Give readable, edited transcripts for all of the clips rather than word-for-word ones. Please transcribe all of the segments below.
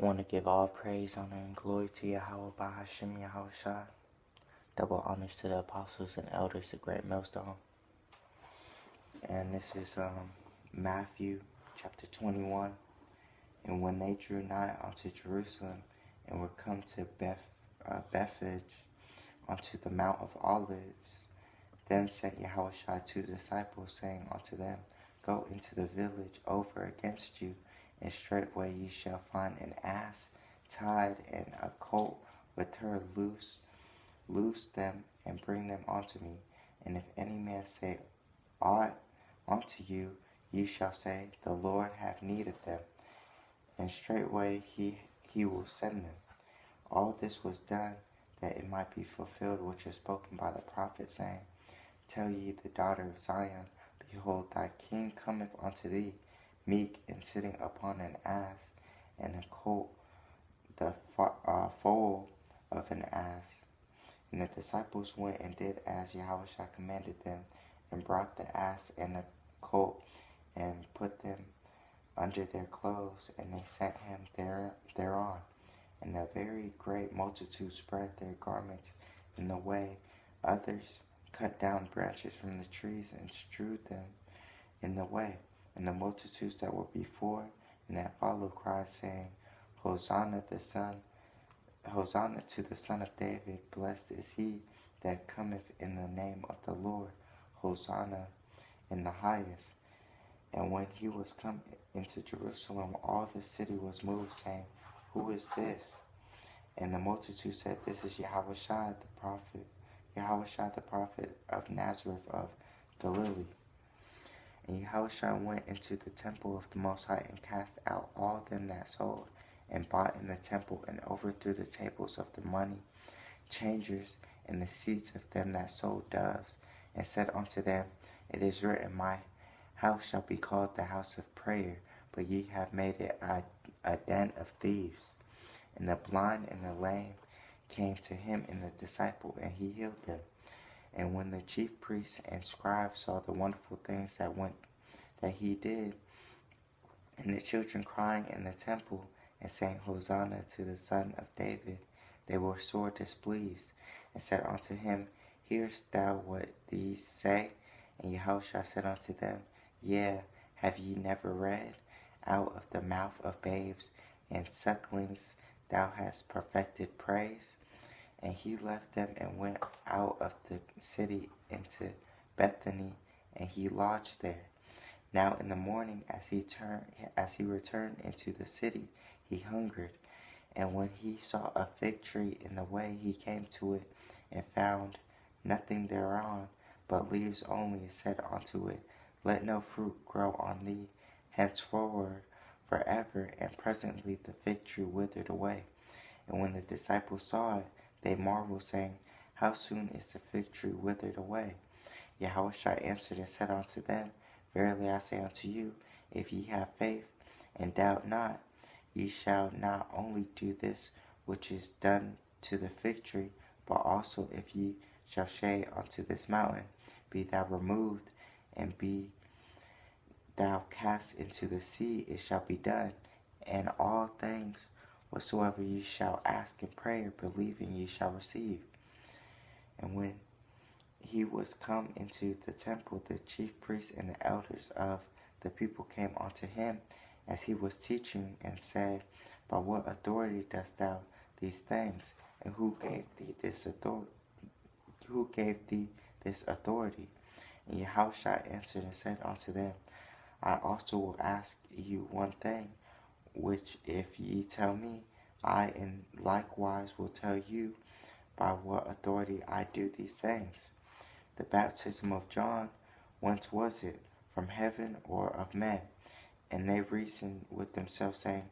I want to give all praise, honor, and glory to YAHAWASHI. Double honors to the apostles and elders of Greatmillstone. And this is Matthew chapter 21. And when they drew nigh unto Jerusalem and were come to Bethphage unto the Mount of Olives, then said Yahawashi to the disciples, saying unto them, Go into the village over against you, and straightway ye shall find an ass tied and a colt with her loose. Loose them and bring them unto me. And if any man say aught unto you, ye shall say, The Lord hath need of them, and straightway he will send them. All this was done that it might be fulfilled which is spoken by the prophet, saying, Tell ye the daughter of Zion, Behold, thy king cometh unto thee, meek and sitting upon an ass, and a colt, the foal of an ass. And the disciples went and did as Yahawashi commanded them, and brought the ass and the colt, and put them under their clothes, and they sent him thereon. And a very great multitude spread their garments in the way. Others cut down branches from the trees and strewed them in the way. And the multitudes that were before and that followed cried, saying, Hosanna to the Son of David. Blessed is he that cometh in the name of the Lord. Hosanna in the highest. And when he was come into Jerusalem, all the city was moved, saying, Who is this? And the multitude said, This is Yahawashi the prophet of Nazareth of Galilee. And Yahawashi went into the temple of the Most High, and cast out all them that sold and bought in the temple, and overthrew the tables of the money changers and the seats of them that sold doves, and said unto them, It is written, My house shall be called the house of prayer, but ye have made it a den of thieves. And the blind and the lame came to him and the disciple, and he healed them. And when the chief priests and scribes saw the wonderful things that he did, and the children crying in the temple, and saying, Hosanna to the Son of David, they were sore displeased, and said unto him, Hearest thou what these say? And Yahushua said unto them, Yea, have ye never read? Out of the mouth of babes and sucklings thou hast perfected praise. And he left them and went out of the city into Bethany, and he lodged there. Now in the morning, as he returned into the city, he hungered. And when he saw a fig tree in the way, he came to it, and found nothing thereon, but leaves only, and said unto it, Let no fruit grow on thee henceforward forever. And presently the fig tree withered away. And when the disciples saw it, they marveled, saying, How soon is the fig tree withered away? Yahushua answered and said unto them, Verily I say unto you, if ye have faith, and doubt not, ye shall not only do this which is done to the fig tree, but also if ye shall say unto this mountain, Be thou removed, and be thou cast into the sea, it shall be done. And all things whatsoever ye shall ask in prayer, believing ye shall receive. And when he was come into the temple, the chief priests and the elders of the people came unto him as he was teaching, and said, By what authority dost thou these things? And who gave thee this authority? And Yahushua answered and said unto them, I also will ask you one thing, which if ye tell me, I in likewise will tell you by what authority I do these things. The baptism of John, whence was it? From heaven or of men? And they reasoned with themselves, saying,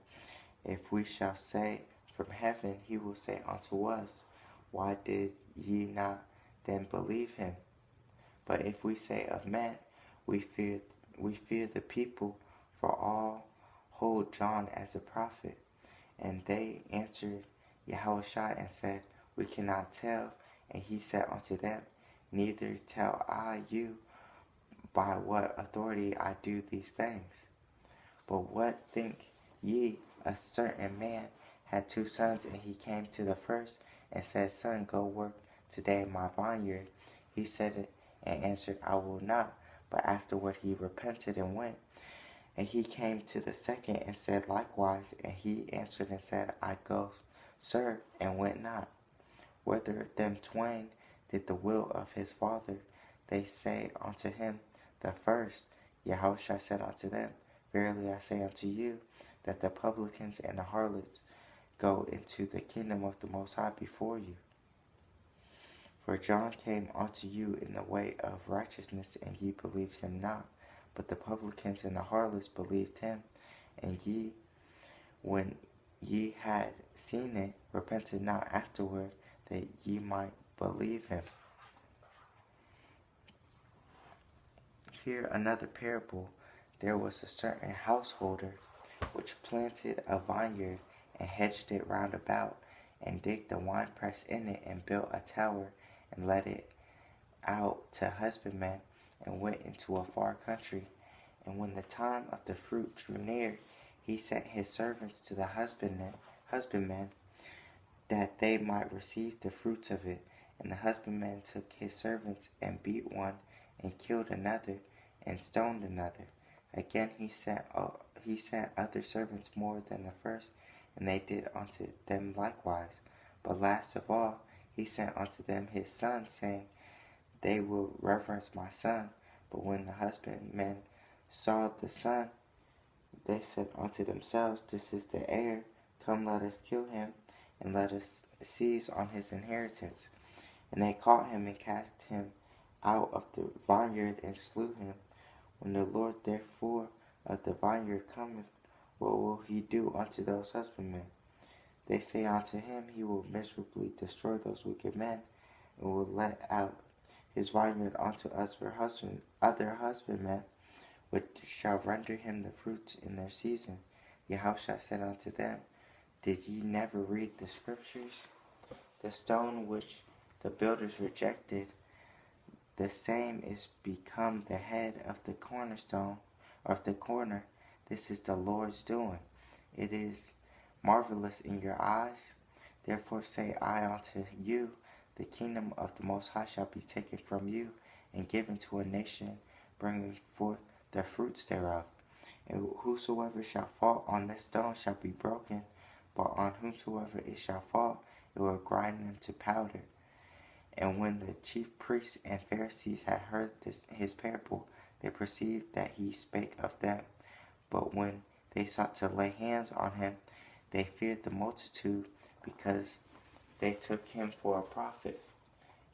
If we shall say from heaven, he will say unto us, Why did ye not then believe him? But if we say of men, we fear the people, for all hold John as a prophet. And they answered Yahushua and said, We cannot tell. And he said unto them, Neither tell I you by what authority I do these things. But what think ye A certain man had 2 sons, and he came to the first and said, Son, go work today in my vineyard. He said it and answered, I will not. But afterward he repented and went. And he came to the second and said likewise. And he answered and said, I go, sir, and went not. Whether of them twain did the will of his father? They say unto him, the first. Yahushua said unto them, Verily I say unto you, that the publicans and the harlots go into the kingdom of the Most High before you. For John came unto you in the way of righteousness, and ye believed him not. But the publicans and the harlots believed him. And ye, when ye had seen it, repented not afterward, that ye might believe him. Here another parable. There was a certain householder which planted a vineyard, and hedged it round about, and digged a winepress in it, and built a tower, and let it out to husbandmen, and went into a far country. And when the time of the fruit drew near, he sent his servants to the husbandmen, that they might receive the fruits of it. And the husbandman took his servants, and beat one, and killed another, and stoned another. Again he sent other servants more than the first, and they did unto them likewise. But last of all he sent unto them his son, saying, They will reverence my son. But when the husbandmen saw the son, they said unto themselves, This is the heir. Come, let us kill him, and let us seize on his inheritance. And they caught him, and cast him out of the vineyard, and slew him. When the Lord therefore of the vineyard cometh, what will he do unto those husbandmen? They say unto him, He will miserably destroy those wicked men, and will let out his vineyard unto other husbandmen, which shall render him the fruits in their season. Yahushua said unto them, Did ye never read the scriptures? The stone which the builders rejected, the same is become the head of the cornerstone, of the corner. This is the Lord's doing. It is marvelous in your eyes. Therefore say I unto you, the kingdom of the Most High shall be taken from you, and given to a nation, bringing forth the fruits thereof. And whosoever shall fall on this stone shall be broken, but on whomsoever it shall fall, it will grind them to powder. And when the chief priests and Pharisees had heard his parable, they perceived that he spake of them. But when they sought to lay hands on him, they feared the multitude, because they took him for a prophet.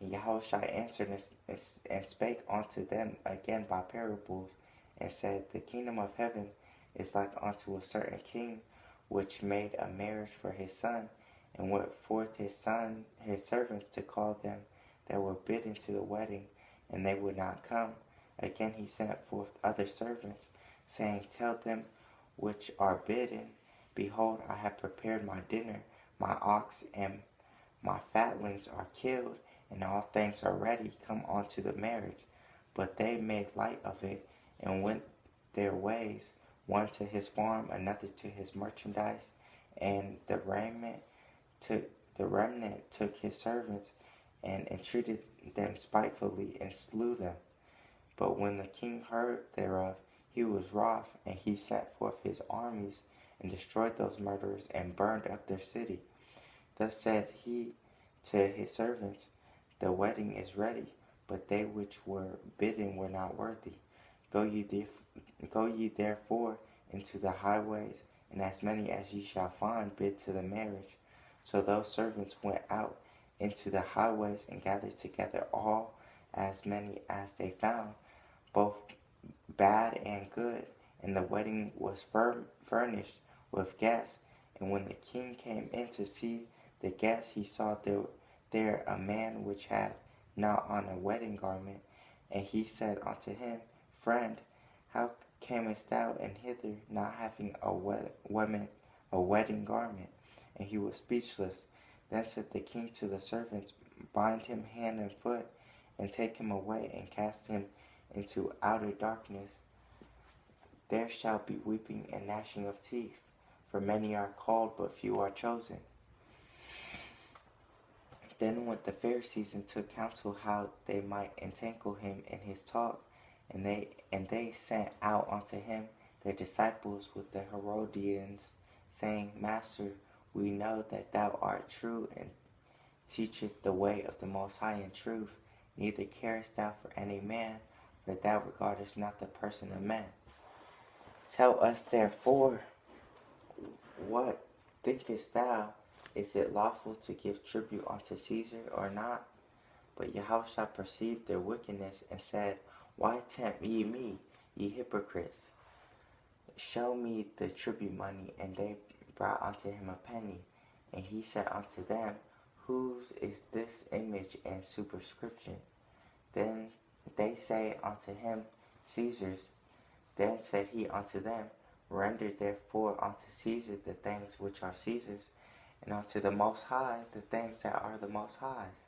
And Yahushua answered and spake unto them again by parables, and said, The kingdom of heaven is like unto a certain king, which made a marriage for his son, and went forth his servants to call them that were bidden to the wedding, and they would not come. Again he sent forth other servants, saying, Tell them which are bidden, Behold, I have prepared my dinner, my ox and my fatlings are killed, and all things are ready. Come on to the marriage. But they made light of it, and went their ways, one to his farm, another to his merchandise, and the remnant took his servants, and entreated them spitefully, and slew them. But when the king heard thereof, he was wroth, and he sent forth his armies, and destroyed those murderers, and burned up their city. Thus said he to his servants, The wedding is ready, but they which were bidden were not worthy. Go ye therefore into the highways, and as many as ye shall find, bid to the marriage. So those servants went out into the highways, and gathered together all as many as they found, both bad and good. And the wedding was furnished with guests. And when the king came in to see the guests, he saw there a man which had not on a wedding garment. And he said unto him, Friend, how camest thou in hither, not having a wedding garment? And he was speechless. Then said the king to the servants, Bind him hand and foot, and take him away, and cast him into outer darkness. There shall be weeping and gnashing of teeth. For many are called, but few are chosen. Then went the Pharisees and took counsel how they might entangle him in his talk. And they sent out unto him their disciples with the Herodians, saying, Master, we know that thou art true and teachest the way of the Most High in truth, neither carest thou for any man, for thou regardest not the person of men. Tell us therefore, what thinkest thou? Is it lawful to give tribute unto Caesar or not? But Yahushua perceived their wickedness and said, Why tempt ye me, ye hypocrites? Show me the tribute money. And they brought unto him a penny. And he said unto them, Whose is this image and superscription? Then they say unto him, Caesar's. Then said he unto them, Render therefore unto Caesar the things which are Caesar's, and unto the Most High the things that are the Most High's.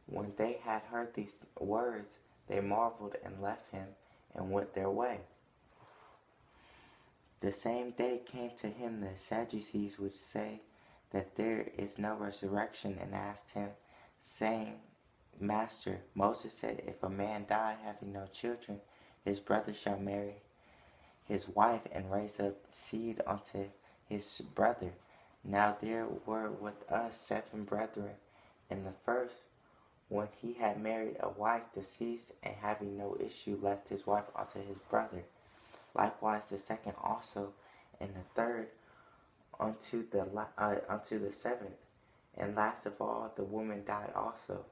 When they had heard these words, they marveled and left him and went their way. The same day came to him the Sadducees, which say that there is no resurrection, and asked him, saying, Master, Moses said, if a man die having no children, his brother shall marry his wife and raise up seed unto his brother. Now there were with us 7 brethren, and the first, when he had married a wife, deceased, and having no issue, left his wife unto his brother. Likewise the second also, and the third unto the 7th. And last of all, the woman died also.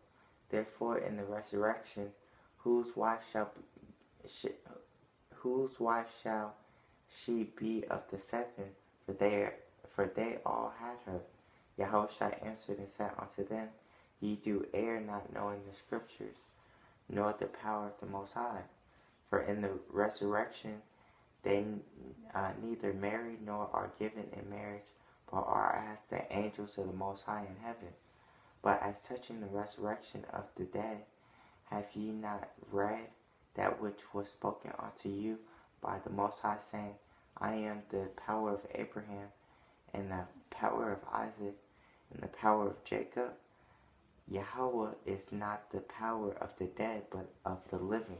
Therefore in the resurrection, whose wife shall she be of the 7? For they all had her. Yahushua answered and said unto them, Ye do err, not knowing the Scriptures, nor the power of the Most High. For in the resurrection they neither marry nor are given in marriage, but are as the angels of the Most High in heaven. But as touching the resurrection of the dead, have ye not read that which was spoken unto you by the Most High, saying, I am the power of Abraham, and the power of Isaac, and the power of Jacob? Yahweh is not the power of the dead, but of the living.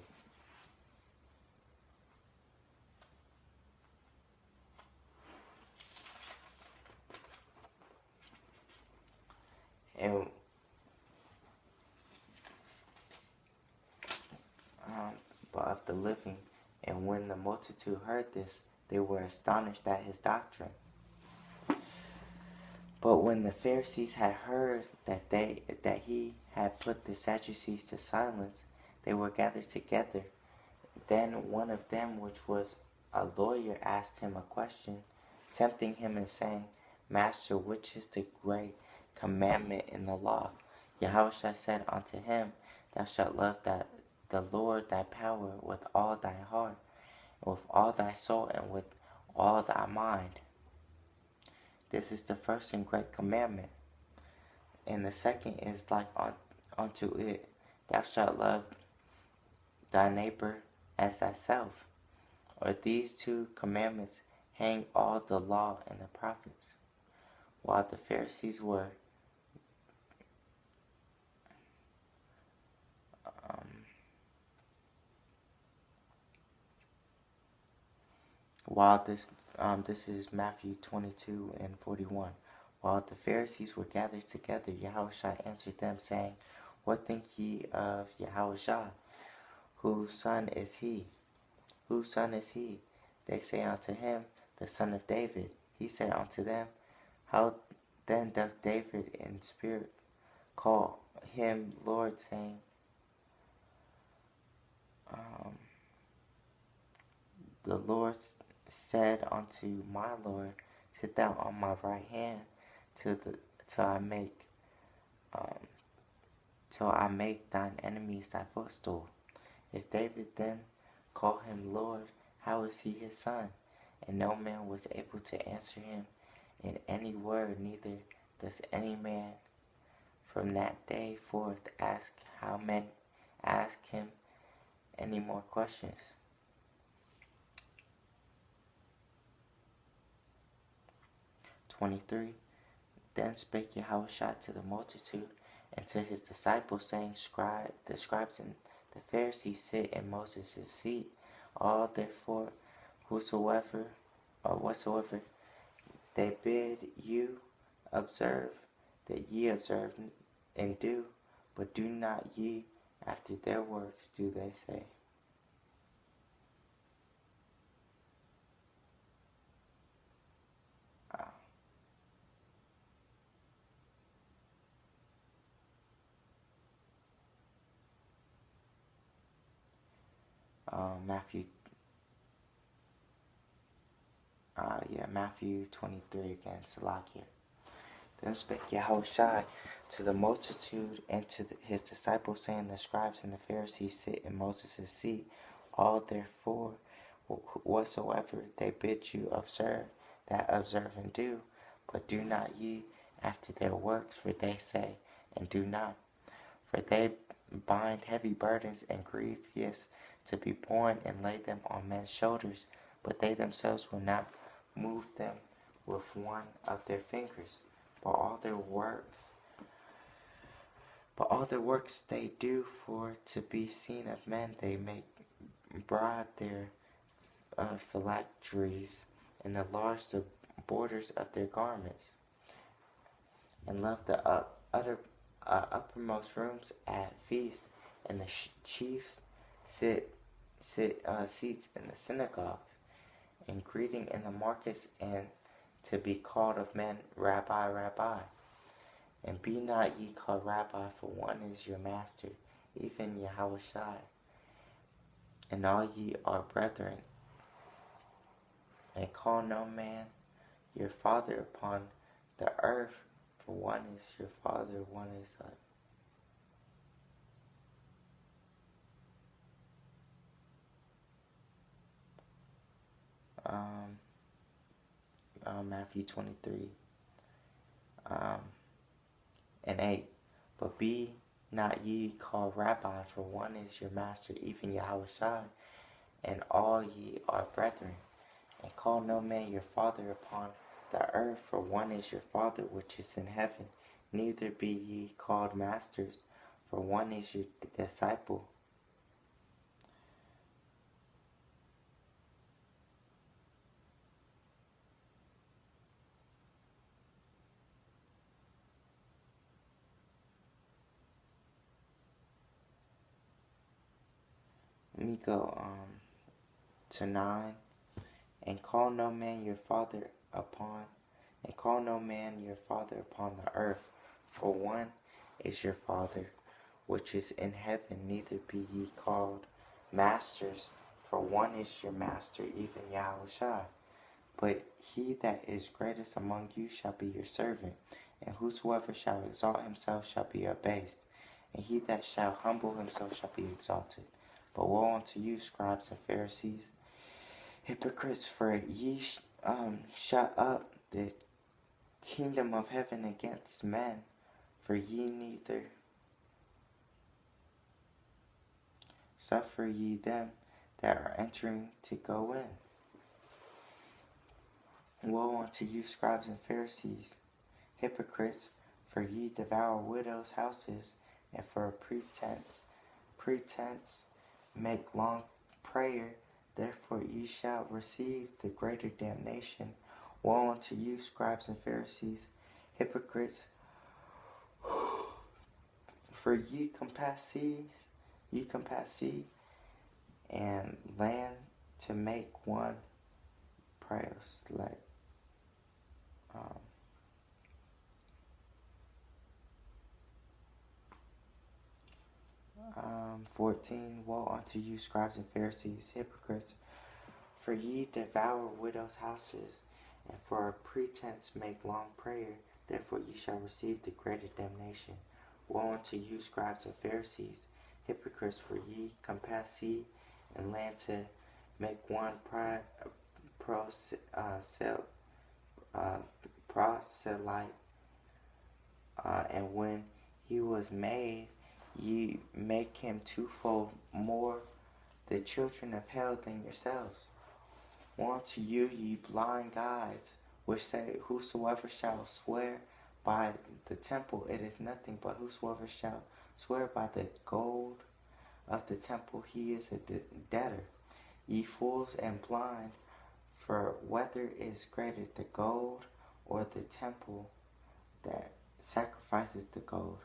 But of the living. And when the multitude heard this, they were astonished at his doctrine. But when the Pharisees had heard that he had put the Sadducees to silence, they were gathered together. Then one of them, which was a lawyer, asked him a question, tempting him and saying, Master, which is the great commandment in the law? Yahushua said unto him, Thou shalt love the Lord thy power with all thy heart, and with all thy soul, and with all thy mind. This is the first and great commandment. And the second is like unto it, Thou shalt love thy neighbor as thyself. Or these 2 commandments hang all the law and the prophets. While the Pharisees were this is Matthew 22 and 41. While the Pharisees were gathered together, Yahushua answered them, saying, What think ye of Yahushua? Whose son is he? Whose son is he? They say unto him, The son of David. He said unto them, How then doth David in spirit call him Lord, saying, The Lord said unto my Lord, Sit thou on my right hand till I make thine enemies thy footstool. If David then call him Lord, how is he his son? And no man was able to answer him in any word, neither does any man from that day forth ask him any more questions. 23. Then spake YAHAWASHI to the multitude and to his disciples, saying, the scribes and the Pharisees sit in Moses' seat. All therefore, whosoever or whatsoever they bid you observe, that ye observe and do, but do not ye after their works, do they say. Matthew 23 again, Salakia. Then spake YAHAWASHI to the multitude and to his disciples, saying, the scribes and the Pharisees sit in Moses' seat. All therefore, whatsoever they bid you observe, that observe and do, but do not ye after their works, for they say, and do not. For they bind heavy burdens and grievous to be borne, and lay them on men's shoulders, but they themselves will not move them with one of their fingers. But all their works they do for to be seen of men. They make broad their phylacteries, and enlarge the borders of their garments, and love the uppermost rooms at feasts, and the chiefs seats in the synagogues, and greeting in the markets, and to be called of men, Rabbi, Rabbi. And be not ye called Rabbi, for one is your master, even YAHAWASHI. And all ye are brethren. And call no man your father upon the earth, for one is your Father, one is Matthew 23 and 8. But be not ye called Rabbi, for one is your master, even YAHAWASHI, and all ye are brethren. And call no man your father upon the earth, for one is your Father which is in heaven. Neither be ye called masters, for one is your disciple. Let me go to 9. And call no man your father upon the earth, for one is your Father which is in heaven. Neither be ye called masters, for one is your master, even YAHAWASHI. But he that is greatest among you shall be your servant, and whosoever shall exalt himself shall be abased, and he that shall humble himself shall be exalted. But woe unto you, scribes and Pharisees, hypocrites, for ye shut up the kingdom of heaven against men, for ye neither suffer ye them that are entering to go in. Woe unto you, scribes and Pharisees, hypocrites, for ye devour widows' houses, and for a pretense make long prayer. Therefore ye shall receive the greater damnation. Woe unto you, scribes and Pharisees, hypocrites, for ye compass sea and land to make one pious. 14. Woe unto you, scribes and Pharisees, hypocrites, for ye devour widows' houses, and for a pretense make long prayer. Therefore ye shall receive the greater damnation. Woe unto you, scribes and Pharisees, hypocrites, for ye compass sea and land to make one proselyte, and when he was made, ye make him twofold more the children of hell than yourselves. Woe unto you, ye blind guides, which say, whosoever shall swear by the temple, it is nothing, but whosoever shall swear by the gold of the temple, he is a debtor. Ye fools and blind, for whether is greater, the gold or the temple that sacrifices the gold?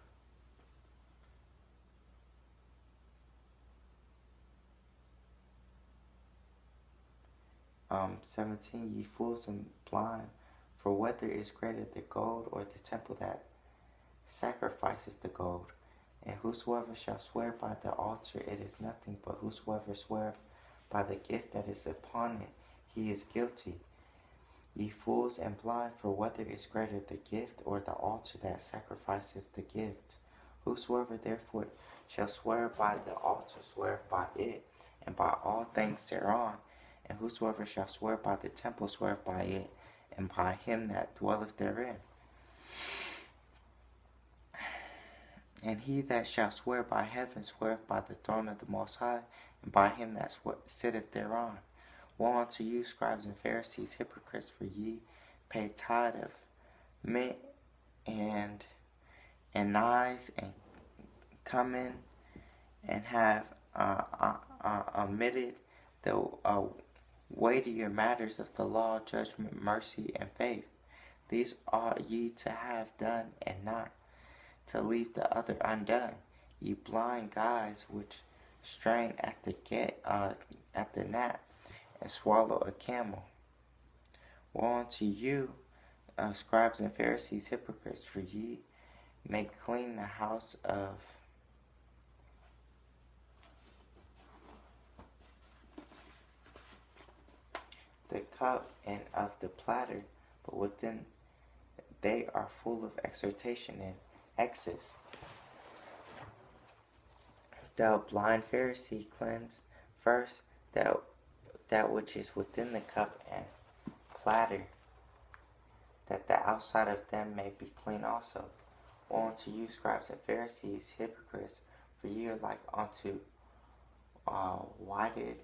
17, ye fools and blind, for whether is greater, the gold or the temple that sacrificeth the gold? And whosoever shall swear by the altar, it is nothing, but whosoever sweareth by the gift that is upon it, he is guilty. Ye fools and blind, for whether is greater, the gift or the altar that sacrificeth the gift? Whosoever therefore shall swear by the altar sweareth by it, and by all things thereon. And whosoever shall swear by the temple sweareth by it, and by him that dwelleth therein. And he that shall swear by heaven sweareth by the throne of the Most High, and by him that sitteth thereon. Woe unto you, scribes and Pharisees, hypocrites, for ye pay tithe of mint and anise, and come in and have omitted the weightier matters of the law, judgment, mercy, and faith. These ought ye to have done, and not to leave the other undone. Ye blind guides, which strain at the gnat, and swallow a camel. Woe unto you, scribes and Pharisees, hypocrites, for ye make clean the house of the cup and of the platter, but within they are full of exhortation and excess. Thou blind Pharisee, cleanse first that which is within the cup and platter, that the outside of them may be clean also. Woe unto you, scribes and Pharisees, hypocrites, for ye are like unto whited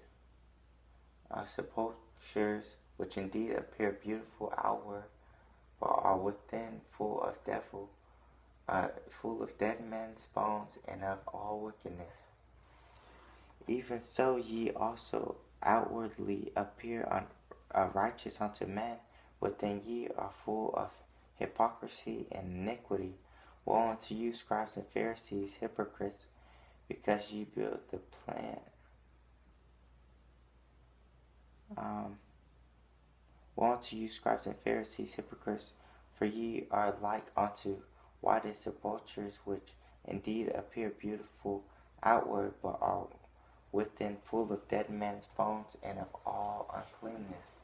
sepulchres, which indeed appear beautiful outward, but are within full of dead men's bones and of all wickedness. Even so ye also outwardly appear righteous unto men, within ye are full of hypocrisy and iniquity. Woe unto you, scribes and Pharisees, hypocrites, because ye build the plant. Woe unto you, scribes and Pharisees, hypocrites, for ye are like unto whited sepulchres, which indeed appear beautiful outward, but are within full of dead men's bones and of all uncleanness.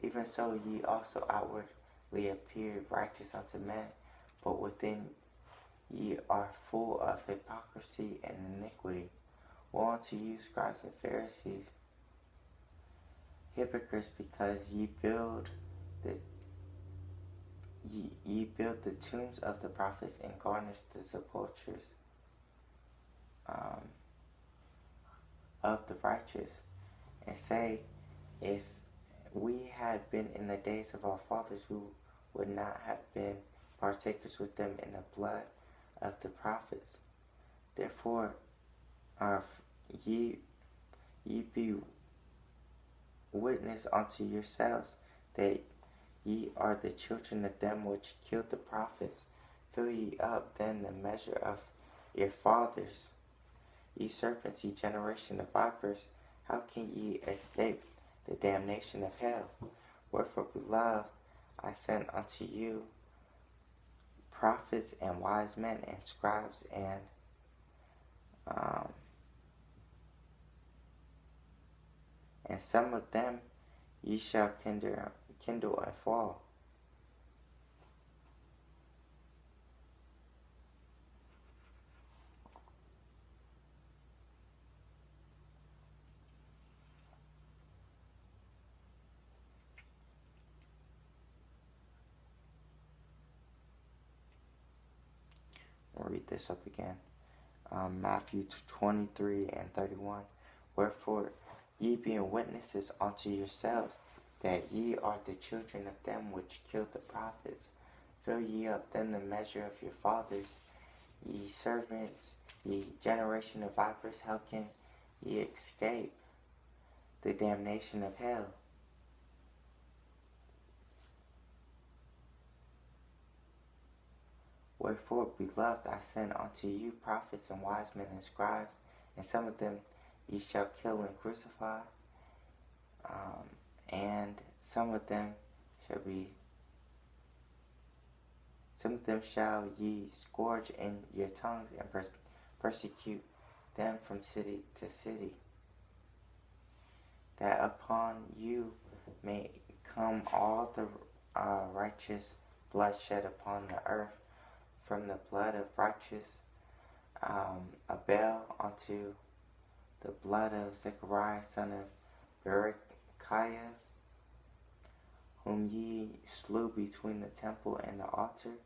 Even so ye also outwardly appear righteous unto men, but within ye are full of hypocrisy and iniquity. Woe unto you, scribes and Pharisees, hypocrites, because ye build the tombs of the prophets, and garnish the sepulchres of the righteous, and say, if we had been in the days of our fathers, we would not have been partakers with them in the blood of the prophets. Therefore, ye be witness unto yourselves that ye are the children of them which killed the prophets. Fill ye up then the measure of your fathers. Ye serpents, ye generation of vipers, how can ye escape the damnation of hell? Wherefore, beloved, I sent unto you prophets and wise men and scribes, and some of them ye shall kindle and fall. We'll read this up again. Matthew 23 and 31. Wherefore, ye being witnesses unto yourselves, that ye are the children of them which killed the prophets. Fill ye up then the measure of your fathers, ye servants, ye generation of vipers. How can ye escape the damnation of hell? Wherefore, beloved, I send unto you prophets and wise men and scribes, and some of them ye shall kill and crucify, and some of them shall ye scourge in your tongues, and persecute them from city to city, that upon you may come all the righteous blood shed upon the earth, from the blood of righteous Abel unto the blood of Zechariah son of Barakatha, whom ye slew between the temple and the altar.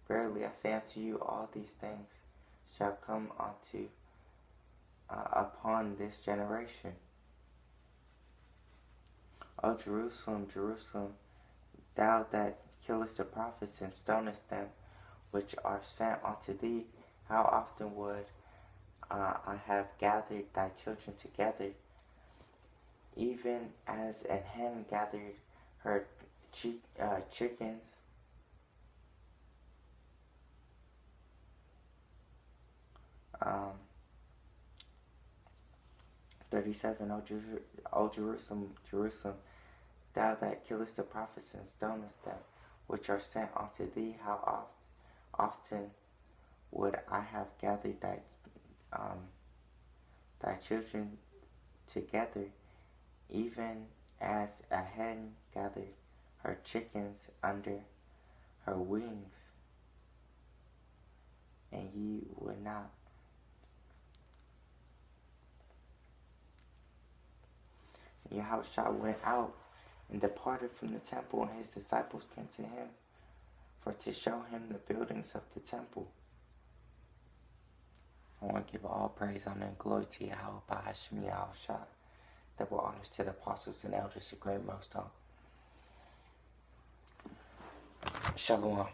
Verily I say unto you, all these things shall come upon this generation. O Jerusalem, Jerusalem, thou that killest the prophets and stonest them which are sent unto thee, how often would I have gathered thy children together, even as a hen gathered her chickens, 37. O Jerusalem, Jerusalem, thou that killest the prophets and stonest them which are sent unto thee, how often would I have gathered thy children together, even as a hen gathered her chickens under her wings, and ye would not. YAHAWASHI went out and departed from the temple, and his disciples came to him for to show him the buildings of the temple. I want to give all praise, honor, and glory to YAHAWASHI, double honors to the apostles and elders of Greatmillstone. Shalom.